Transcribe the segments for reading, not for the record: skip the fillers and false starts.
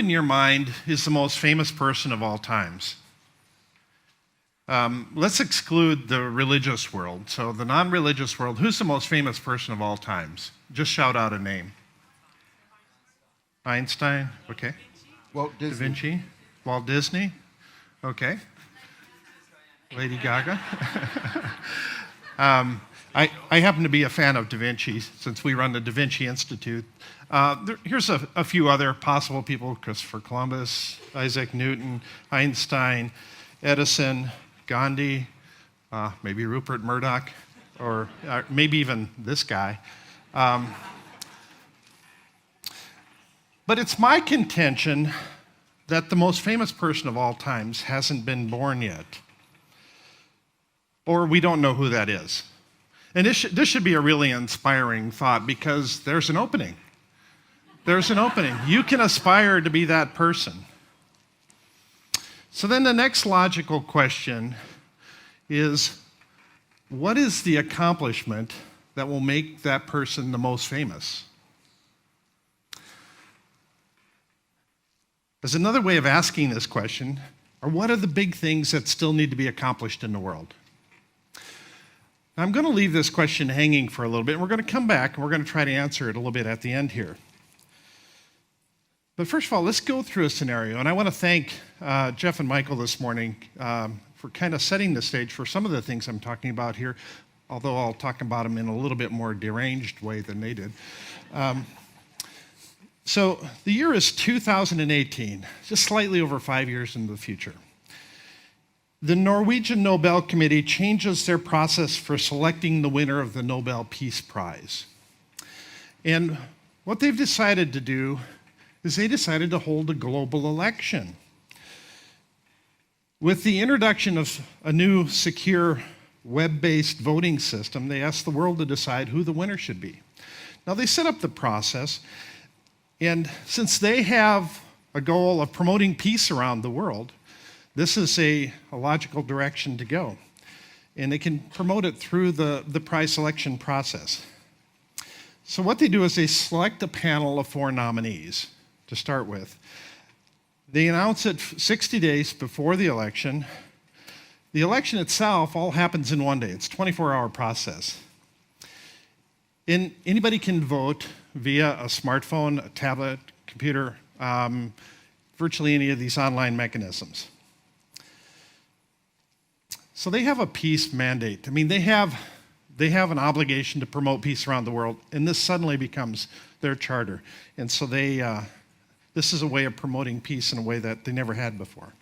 in your mind is the most famous person of all times? Let's exclude the religious world. So the non-religious world, who's the most famous person of all times? Just shout out a name. Einstein, okay. Walt Disney. Da Vinci, Walt Disney, okay. Lady Gaga. I happen to be a fan of Da Vinci since we run the Da Vinci Institute. Here's a few other possible people: Christopher Columbus, Isaac Newton, Einstein, Edison, Gandhi, maybe Rupert Murdoch, or maybe even this guy. But it's my contention that the most famous person of all times hasn't been born yet. Or we don't know who that is. And this should be a really inspiring thought, because there's an opening. There's an opening. You can aspire to be that person. So then the next logical question is, what is the accomplishment that will make that person the most famous? There's another way of asking this question, or what are the big things that still need to be accomplished in the world? I'm going to leave this question hanging for a little bit, and we're going to come back and we're going to try to answer it a little bit at the end here. But first of all, let's go through a scenario, and I want to thank Jeff and Michael this morning for kind of setting the stage for some of the things I'm talking about here, although I'll talk about them in a little bit more deranged way than they did. So the year is 2018, just slightly over 5 years into the future. The Norwegian Nobel Committee changes their process for selecting the winner of the Nobel Peace Prize. And what they've decided to do is they decided to hold a global election. With the introduction of a new secure web-based voting system, they asked the world to decide who the winner should be. Now they set up the process, and since they have a goal of promoting peace around the world, this is a logical direction to go. And they can promote it through the prize selection process. So what they do is they select a panel of 4 nominees to start with. They announce it 60 days before the election. The election itself all happens in one day. It's a 24-hour process. And anybody can vote via a smartphone, a tablet, computer, virtually any of these online mechanisms. So they have a peace mandate. I mean, they have an obligation to promote peace around the world, and this suddenly becomes their charter. And so this is a way of promoting peace in a way that they never had before.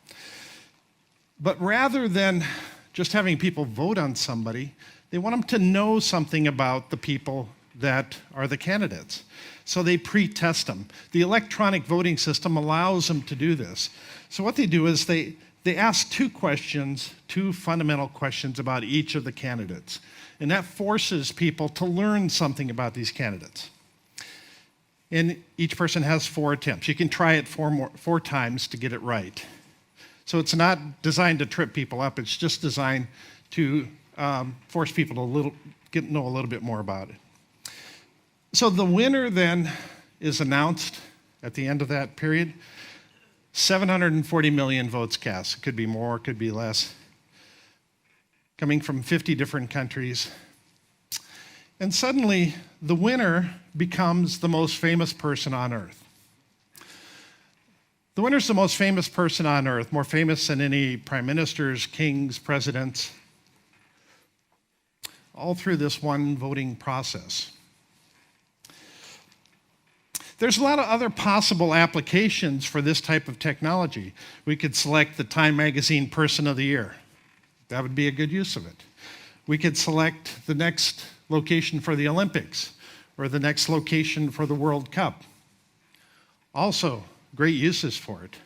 But rather than just having people vote on somebody, they want them to know something about the people that are the candidates. So they pre-test them. The electronic voting system allows them to do this. So what they do is they ask 2 questions, 2 fundamental questions about each of the candidates. And that forces people to learn something about these candidates. And each person has 4 attempts. You can try it 4 times to get it right. So it's not designed to trip people up. It's just designed to force people to know a little bit more about it. So the winner then is announced at the end of that period. 740 million votes cast. It could be more, it could be less. Coming from 50 different countries. And suddenly, the winner becomes the most famous person on earth. The winner's the most famous person on earth, more famous than any prime ministers, kings, presidents, all through this one voting process. There's a lot of other possible applications for this type of technology. We could select the Time Magazine Person of the Year. That would be a good use of it. We could select the next location for the Olympics or the next location for the World Cup. Also, great uses for it.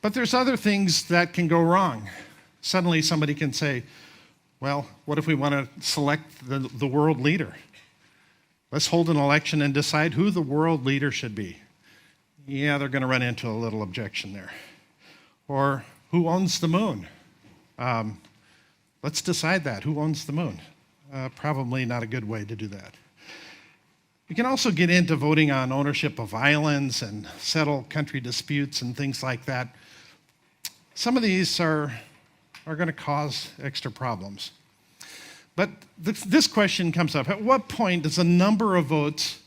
But there's other things that can go wrong. Suddenly somebody can say, well, what if we want to select the world leader? Let's hold an election and decide who the world leader should be. Yeah, they're going to run into a little objection there. Or who owns the moon? Let's decide that. Who owns the moon? Probably not a good way to do that. We can also get into voting on ownership of islands and settle country disputes and things like that. Some of these are going to cause extra problems. But this question comes up. At what point does a number of votes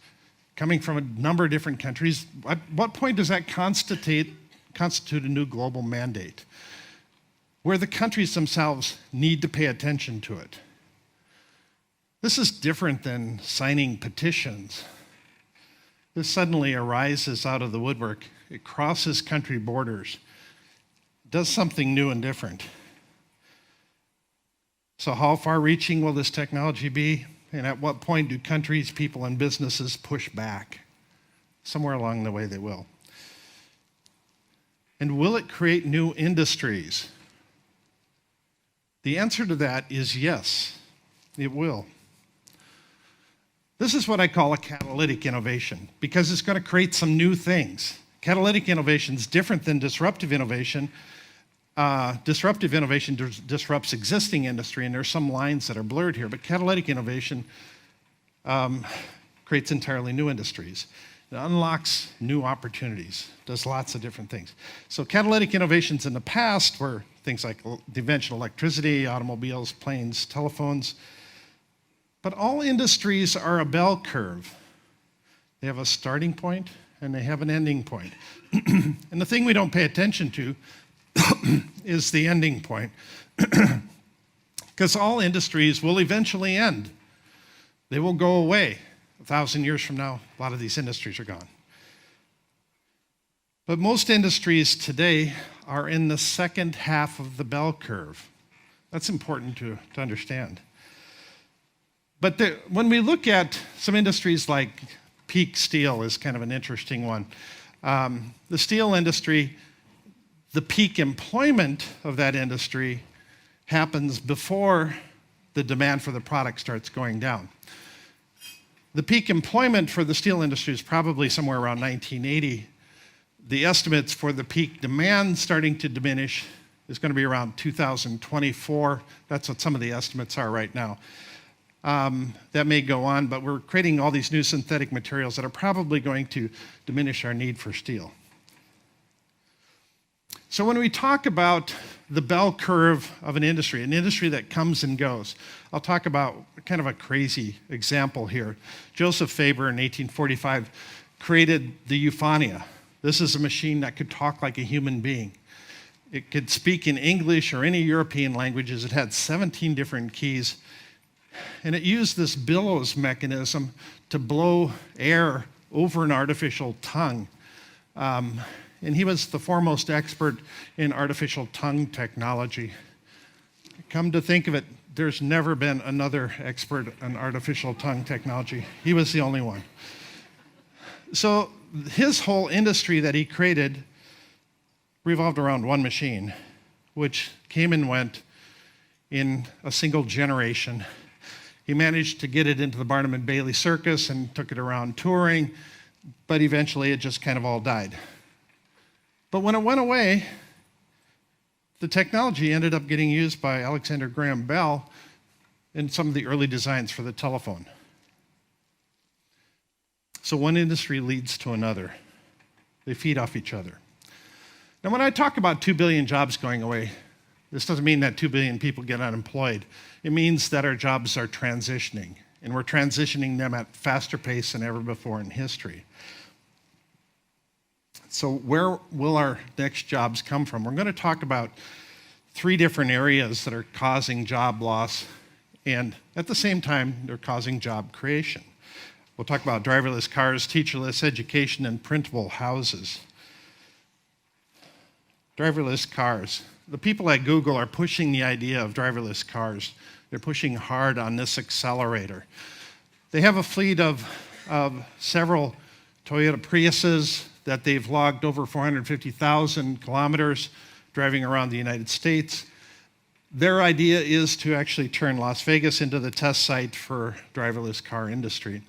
coming from a number of different countries, at what point does that constitute a new global mandate, where the countries themselves need to pay attention to it? This is different than signing petitions. This suddenly arises out of the woodwork. It crosses country borders, does something new and different. So how far-reaching will this technology be? And at what point do countries, people, and businesses push back? Somewhere along the way they will. And will it create new industries? The answer to that is yes, it will. This is what I call a catalytic innovation, because it's going to create some new things. Catalytic innovation is different than disruptive innovation. Disruptive innovation disrupts existing industry, and there's some lines that are blurred here, but catalytic innovation creates entirely new industries. It unlocks new opportunities, does lots of different things. So catalytic innovations in the past were things like the invention of electricity, automobiles, planes, telephones. But all industries are a bell curve. They have a starting point and they have an ending point. And the thing we don't pay attention to is the ending point. Because all industries will eventually end. They will go away. 1,000 years from now, a lot of these industries are gone. But most industries today are in the second half of the bell curve. That's important to understand. But when we look at some industries like peak steel is kind of an interesting one. The steel industry, the peak employment of that industry happens before the demand for the product starts going down. The peak employment for the steel industry is probably somewhere around 1980. The estimates for the peak demand starting to diminish is going to be around 2024. That's what some of the estimates are right now. That may go on, but we're creating all these new synthetic materials that are probably going to diminish our need for steel. So when we talk about the bell curve of an industry that comes and goes, I'll talk about kind of a crazy example here. Joseph Faber in 1845 created the Euphania. This is a machine that could talk like a human being. It could speak in English or any European languages. It had 17 different keys. And it used this billows mechanism to blow air over an artificial tongue. And he was the foremost expert in artificial tongue technology. Come to think of it, there's never been another expert in artificial tongue technology. He was the only one. So his whole industry that he created revolved around one machine, which came and went in a single generation. He managed to get it into the Barnum and Bailey Circus and took it around touring, but eventually it just kind of all died. But when it went away, the technology ended up getting used by Alexander Graham Bell in some of the early designs for the telephone. So one industry leads to another. They feed off each other. Now, when I talk about 2 billion jobs going away, this doesn't mean that 2 billion people get unemployed. It means that our jobs are transitioning, and we're transitioning them at faster pace than ever before in history. So where will our next jobs come from? We're going to talk about 3 different areas that are causing job loss, and at the same time, they're causing job creation. We'll talk about driverless cars, teacherless education, and printable houses. Driverless cars. The people at Google are pushing the idea of driverless cars. They're pushing hard on this accelerator. They have a fleet of several Toyota Priuses that they've logged over 450,000 kilometers driving around the United States. Their idea is to actually turn Las Vegas into the test site for driverless car industry.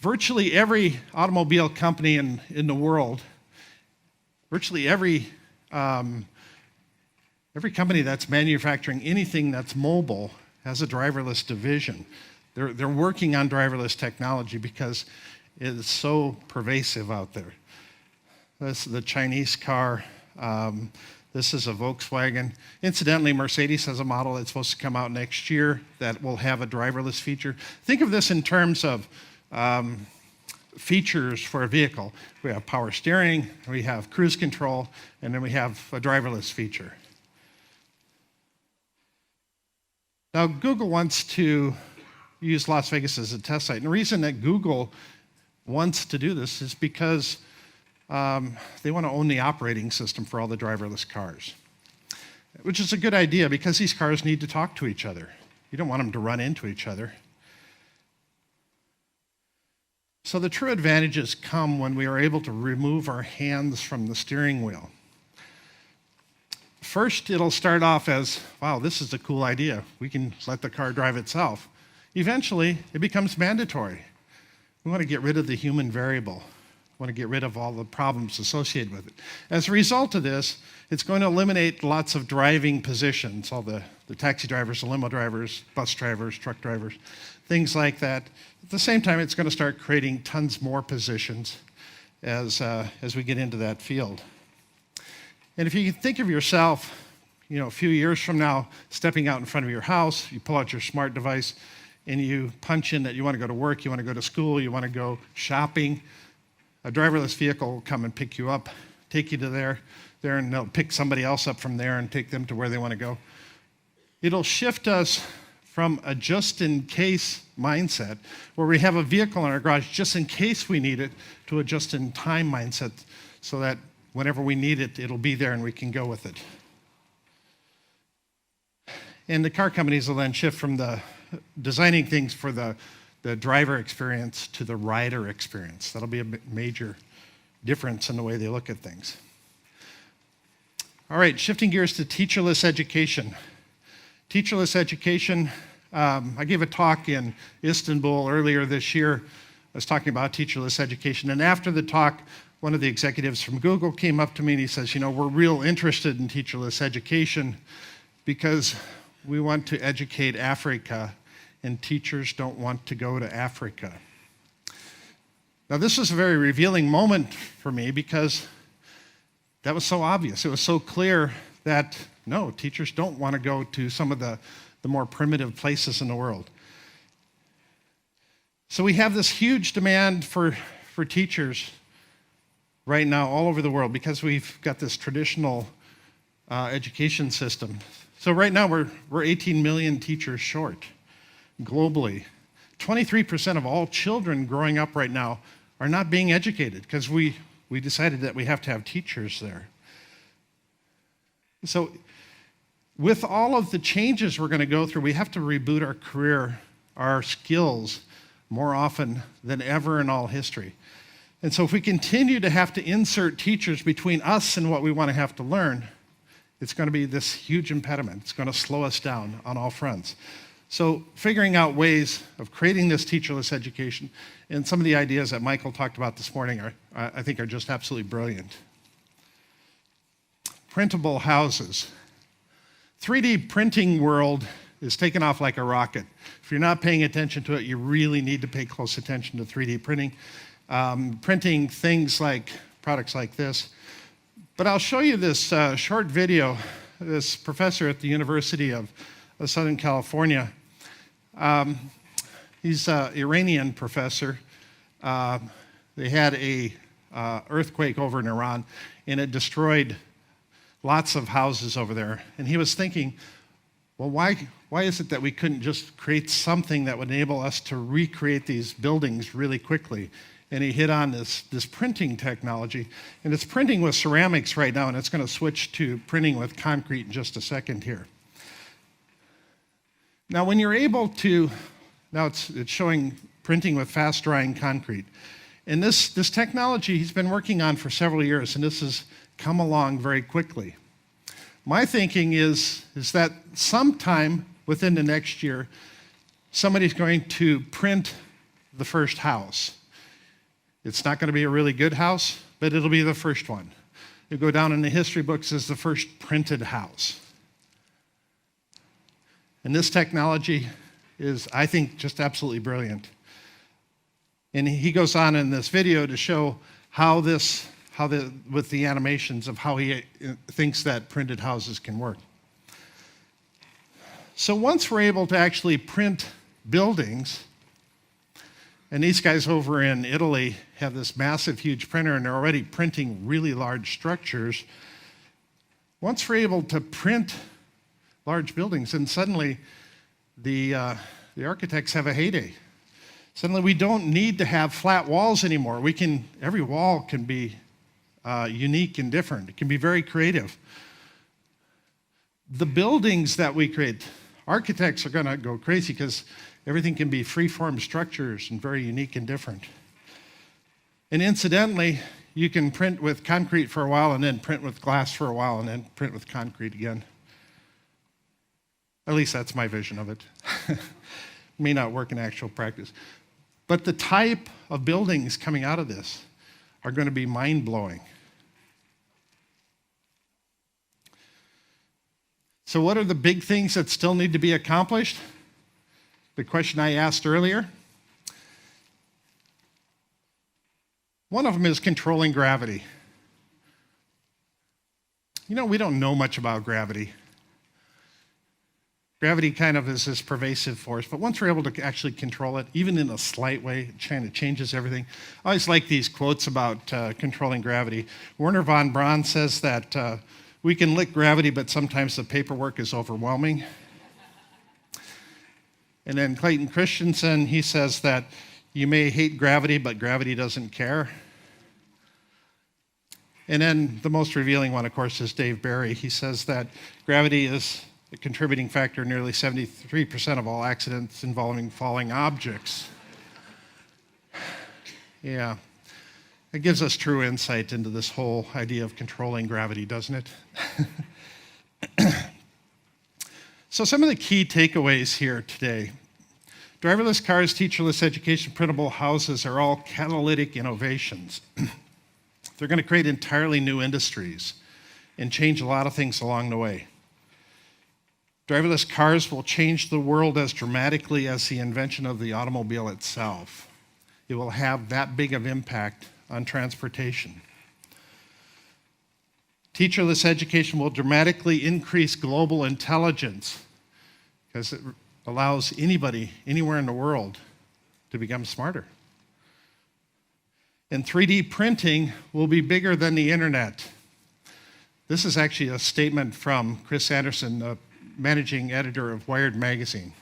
Virtually every automobile company in the world, virtually every company that's manufacturing anything that's mobile has a driverless division. They're working on driverless technology because it is so pervasive out there. This is the Chinese car. This is a Volkswagen. Incidentally, Mercedes has a model that's supposed to come out next year that will have a driverless feature. Think of this in terms of features for a vehicle. We have power steering, we have cruise control, and then we have a driverless feature. Now, Google wants to use Las Vegas as a test site. And the reason that Google wants to do this is because they want to own the operating system for all the driverless cars, which is a good idea because these cars need to talk to each other. You don't want them to run into each other. So the true advantages come when we are able to remove our hands from the steering wheel. First, it'll start off as, wow, this is a cool idea. We can let the car drive itself. Eventually, it becomes mandatory. We want to get rid of the human variable. We want to get rid of all the problems associated with it. As a result of this, it's going to eliminate lots of driving positions, all the taxi drivers, the limo drivers, bus drivers, truck drivers, things like that. At the same time, it's going to start creating tons more positions as we get into that field. And if you think of yourself, a few years from now, stepping out in front of your house, you pull out your smart device and you punch in that you want to go to work, you want to go to school, you want to go shopping, a driverless vehicle will come and pick you up, take you to there, and they'll pick somebody else up from there and take them to where they want to go. It'll shift us from a just-in-case mindset, where we have a vehicle in our garage just in case we need it, to a just-in-time mindset, so that whenever we need it, it'll be there and we can go with it. And the car companies will then shift from the designing things for the driver experience to the rider experience. That'll be a major difference in the way they look at things. All right, shifting gears to teacherless education. Teacherless education, I gave a talk in Istanbul earlier this year. I was talking about teacherless education, and after the talk, one of the executives from Google came up to me and he says, we're real interested in teacherless education because we want to educate Africa and teachers don't want to go to Africa. Now, this was a very revealing moment for me because that was so obvious. It was so clear that, no, teachers don't want to go to some of the more primitive places in the world. So we have this huge demand for teachers right now all over the world because we've got this traditional education system. So right now we're 18 million teachers short globally. 23% of all children growing up right now are not being educated because we decided that we have to have teachers there. So with all of the changes we're going to go through, we have to reboot our career, our skills, more often than ever in all history. And so if we continue to have to insert teachers between us and what we want to have to learn, it's going to be this huge impediment. It's going to slow us down on all fronts. So figuring out ways of creating this teacherless education, and some of the ideas that Michael talked about this morning I think are just absolutely brilliant. Printable houses. 3D printing world is taking off like a rocket. If you're not paying attention to it, you really need to pay close attention to 3D printing. Printing things like products like this. But I'll show you this short video. This professor at the University of Southern California, he's an Iranian professor. They had a earthquake over in Iran, and it destroyed lots of houses over there. And he was thinking, well, why is it that we couldn't just create something that would enable us to recreate these buildings really quickly? And he hit on this printing technology. And it's printing with ceramics right now, and it's going to switch to printing with concrete in just a second here. Now, when you're able to, now it's showing printing with fast-drying concrete. And this technology he's been working on for several years, and this has come along very quickly. My thinking is that sometime within the next year, somebody's going to print the first house. It's not going to be a really good house, but it'll be the first one. It'll go down in the history books as the first printed house. And this technology is, I think, just absolutely brilliant. And he goes on in this video to show with the animations of how he thinks that printed houses can work. So once we're able to actually print buildings, and these guys over in Italy have this massive, huge printer, and they're already printing really large structures. Once we're able to print large buildings, and suddenly the architects have a heyday. Suddenly we don't need to have flat walls anymore. Every wall can be unique and different. It can be very creative. The buildings that we create, architects are going to go crazy because everything can be free-form structures and very unique and different. And incidentally, you can print with concrete for a while and then print with glass for a while and then print with concrete again. At least that's my vision of it. May not work in actual practice. But the type of buildings coming out of this are going to be mind-blowing. So what are the big things that still need to be accomplished? The question I asked earlier. One of them is controlling gravity. You know, we don't know much about gravity. Gravity kind of is this pervasive force, but once we're able to actually control it, even in a slight way, it kind of changes everything. I always like these quotes about controlling gravity. Werner von Braun says that we can lick gravity, but sometimes the paperwork is overwhelming. And then Clayton Christensen, he says that you may hate gravity, but gravity doesn't care. And then the most revealing one, of course, is Dave Barry. He says that gravity is a contributing factor in nearly 73% of all accidents involving falling objects. Yeah, it gives us true insight into this whole idea of controlling gravity, doesn't it? So some of the key takeaways here today. Driverless cars, teacherless education, printable houses are all catalytic innovations. They're going to create entirely new industries and change a lot of things along the way. Driverless cars will change the world as dramatically as the invention of the automobile itself. It will have that big of impact on transportation. Teacherless education will dramatically increase global intelligence because it allows anybody, anywhere in the world, to become smarter. And 3D printing will be bigger than the internet. This is actually a statement from Chris Anderson, the managing editor of Wired magazine.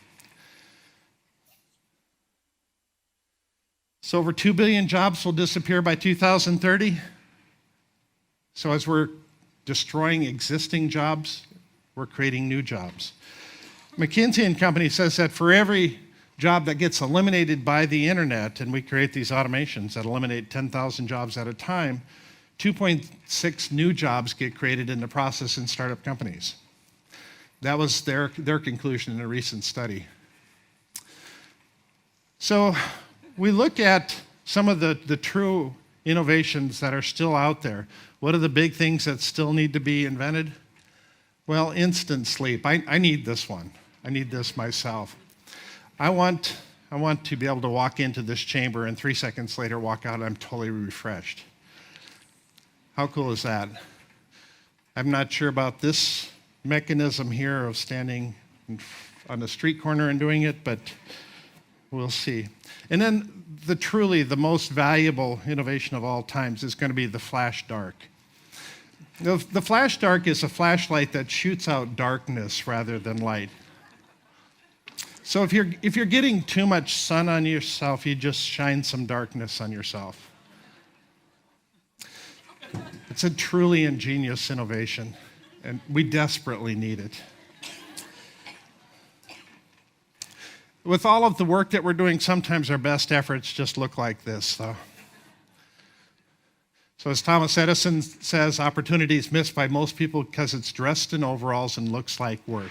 So over 2 billion jobs will disappear by 2030. So as we're destroying existing jobs, we're creating new jobs. McKinsey & Company says that for every job that gets eliminated by the internet, and we create these automations that eliminate 10,000 jobs at a time, 2.6 new jobs get created in the process in startup companies. That was their conclusion in a recent study. So we look at some of the true innovations that are still out there. What are the big things that still need to be invented? Well, instant sleep. I need this one. I need this myself. I want to be able to walk into this chamber and 3 seconds later walk out and I'm totally refreshed. How cool is that? I'm not sure about this mechanism here of standing on the street corner and doing it, but we'll see. And then the most valuable innovation of all times is going to be the flash dark. The flash dark is a flashlight that shoots out darkness rather than light. So if you're getting too much sun on yourself, you just shine some darkness on yourself. It's a truly ingenious innovation, and we desperately need it. With all of the work that we're doing, sometimes our best efforts just look like this, though. So as Thomas Edison says, opportunity is missed by most people because it's dressed in overalls and looks like work.